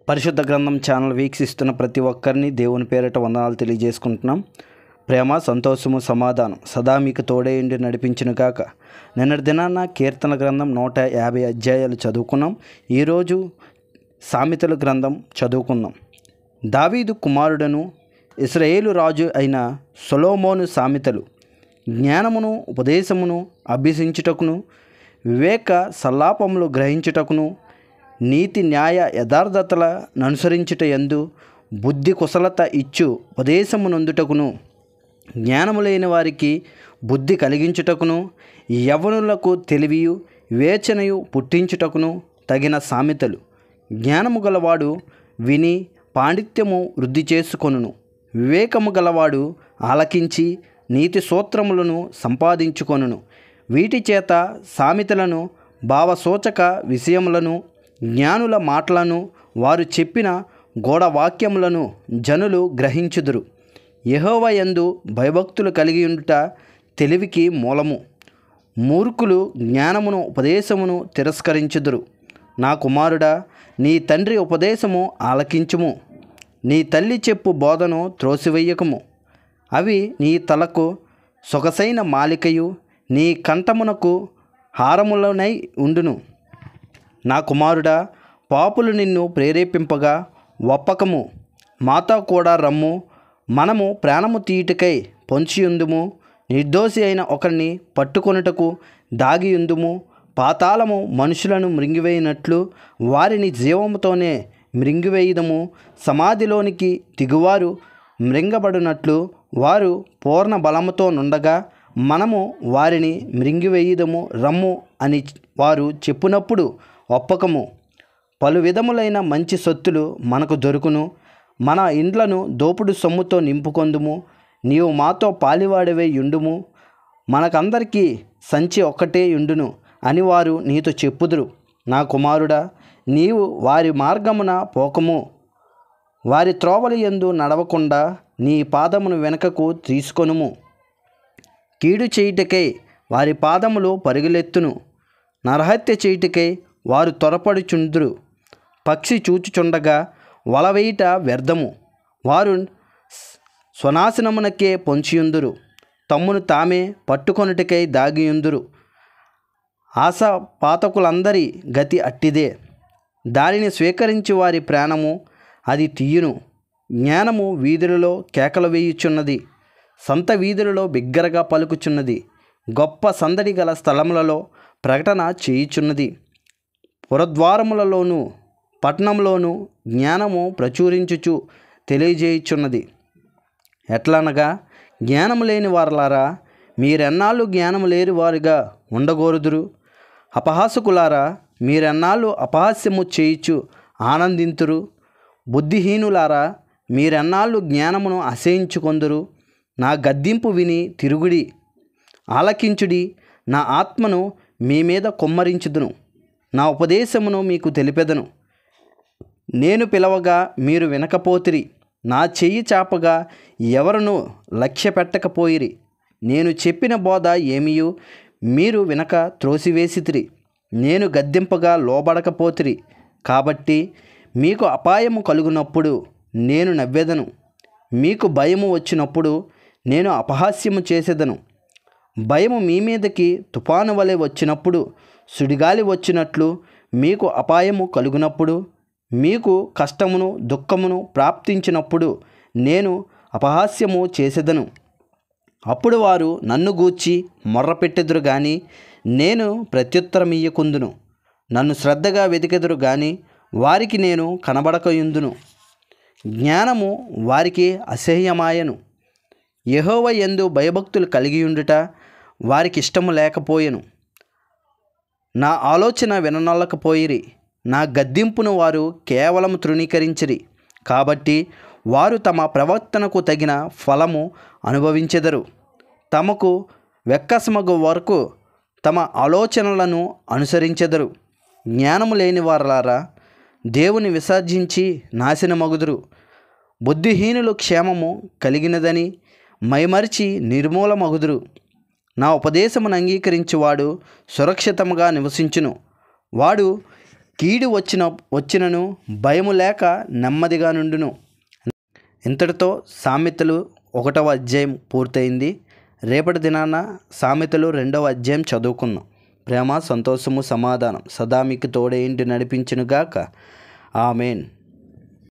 పరిశుద్ధ గ్రంథం ఛానల్ వీక్షిస్తున్న ప్రతి ఒక్కరిని దేవుని పేరిట వందనాలు తెలియజేసుకుంటున్నాం. ప్రేమ, సంతోషము, సమాధానం సదా మీకు తోడేయండి నడిపించును గాక. నిన్నటి దినాన కీర్తన గ్రంథం 150 అధ్యాయాలు చదువుకున్నాం. ఈరోజు సామెతల గ్రంథం చదువుకుందాం. దావీదు కుమారుడను ఇశ్రాయేలు రాజు అయిన సొలొమోను సామెతలు. జ్ఞానమును ఉపదేశమును అభ్యసించుటకును, వివేక సల్లాపములు గ్రహించుటకును, నీతి న్యాయ యథార్థతలను అనుసరించుట యందు బుద్ధి కుశలత ఇచ్చు ఉపదేశమునందుటకును, జ్ఞానము లేని వారికి బుద్ధి కలిగించుటకును, యవ్వనులకు తెలివియు వివేచనయు పుట్టించుటకును తగిన సామెతలు. జ్ఞానము గలవాడు విని పాండిత్యము వృద్ధి చేసుకొనును, వివేకము గలవాడు ఆలకించి నీతి సూత్రములను సంపాదించుకొనును. వీటి చేత సామెతలను, భావసూచక విషయములను, జ్ఞానుల మాటలను, వారు చెప్పిన గూఢవాక్యములను జనులు గ్రహించుదురు. యెహోవా యందు భయభక్తులు కలిగి ఉండుట తెలివికి మూలము. మూర్ఖులు జ్ఞానమును ఉపదేశమును తిరస్కరించుదురు. నా కుమారుడా, నీ తండ్రి ఉపదేశము ఆలకించుము, నీ తల్లి చెప్పు బోధను త్రోసివేయకము. అవి నీ తలకు సొగసైన మాలికయు, నీ కంఠమునకు హారములనై ఉండును. నా కుమారుడా, పాపులు నిన్ను ప్రేరేపింపగా ఒప్పకము. మాతో కూడా రమ్ము, మనము ప్రాణము తీయుటకై పొంచియుందుము. నిర్దోషి అయిన ఒకరిని పట్టుకొనుటకు దాగియుందుము. పాతాళము మనుషులను మృంగివేయినట్లు వారిని జీవముతోనే మృంగివేయుదము. సమాధిలోనికి దిగువారు మృంగబడినట్లు వారు పూర్ణ బలముతో నుండగా మనము వారిని మృంగివేయుదము రమ్ము అని వారు చెప్పునప్పుడు ఒప్పకము. పలు విధములైన మంచి సొత్తులు మనకు దొరుకును. మన ఇండ్లను దోపుడు సొమ్ముతో నింపుకొందుము. నీవు మాతో పాలివాడివై యుండుము, మనకందరికీ సంచి ఒక్కటే యుండును అని వారు నీతో చెప్పుదురు. నా కుమారుడా, నీవు వారి మార్గమున పోకము, వారి త్రోవల యందు నడవకుండా నీ పాదమును వెనుకకు తీసుకొనుము. కీడు చేయుటకై వారి పాదములు పరుగులెత్తును, నరహత్య చేయుటకై వారు త్వరపడుచుందురు. పక్షి చూచుచుండగా వలవేయుట వ్యర్థము, వారు స్వనాశనమునకే పొంచియుందురు. తమ్మును తామే పట్టుకొనుటకై దాగియుందురు. ఆశాపాతకులందరి గతి అట్టిదే. దానిని స్వీకరించి వారి ప్రాణము అది తీయును. జ్ఞానము వీధులలో కేకలు వేయుచున్నది, సంత వీధులలో బిగ్గరగా పలుకుచున్నది, గొప్ప సందడి గల స్థలములలో ప్రకటన చేయుచున్నది. పురద్వారములలోను పట్టణంలోను జ్ఞానము ప్రచురించుచు తెలియజేయుచున్నది. ఎట్లనగా, జ్ఞానము లేని వారలారా, మీరెన్నాళ్ళు జ్ఞానము లేని వారుగా ఉండగోరుదురు? అపహాసకులారా, మీరెన్నాళ్ళు అపహాస్యము చేయుచు ఆనందింతురు? బుద్ధిహీనులారా, మీరెన్నాళ్ళు జ్ఞానమును అసహించుకొందురు? నా గద్దింపు విని తిరుగుడి, ఆలకించుడి. నా ఆత్మను మీ మీద కుమ్మరించుదును, నా ఉపదేశమును మీకు తెలిపెదను. నేను పిలవగా మీరు వినకపోతిరి, నా చెయ్యి చాపగా ఎవరును లక్ష్య పెట్టకపోయిరి. నేను చెప్పిన బోధ ఏమియు మీరు వినక త్రోసివేసితిరి. నేను గద్దింపగా లోబడకపోతిరి. కాబట్టి మీకు అపాయము కలుగునప్పుడు నేను నవ్వెదను, మీకు భయము వచ్చినప్పుడు నేను అపహాస్యము చేసేదను. భయము మీ మీదకి తుఫాను వలె వచ్చినప్పుడు, సుడిగాలి వచ్చినట్లు మీకు అపాయము కలుగునప్పుడు, మీకు కష్టమును దుఃఖమును ప్రాప్తించినప్పుడు నేను అపహాస్యము చేసేదను. అప్పుడు వారు నన్ను గూర్చి మొర్రపెట్టెదురు గాని నేను ప్రత్యుత్తరమియ్యకుందును. నన్ను శ్రద్ధగా వెతికెదురు గాని వారికి నేను కనబడకయుందును. జ్ఞానము వారికి అసహ్యమాయను. యెహోవా యందు భయభక్తులు కలిగియుండుట వారికి ఇష్టము లేకపోయెను. నా ఆలోచన విననొల్లకపోయిరి. నా గద్దింపును వారు కేవలం తృణీకరించిరి. కాబట్టి వారు తమ ప్రవర్తనకు తగిన ఫలము అనుభవించెదరు. తమకు వెక్కసమగు వరకు తమ ఆలోచనలను అనుసరించెదరు. జ్ఞానము లేని వారలారా, దేవుని విసర్జించి నాశనమగుదురు. బుద్ధిహీనులు క్షేమము కలిగినదని మైమరిచి నిర్మూలమగుదురు. నా ఉపదేశమును అంగీకరించువాడు సురక్షితముగా నివసించును. వాడు కీడు వచ్చినను భయము లేక నెమ్మదిగా నుండును. ఇంతటితో సామెతలు 1వ అధ్యాయం పూర్తయింది. రేపటి దినాన సామెతలు 2వ అధ్యాయం చదువుకుందాం. ప్రేమ, సంతోషము, సమాధానం సదా మీకు తోడేంటి నడిపించునుగాక. ఆమెన్.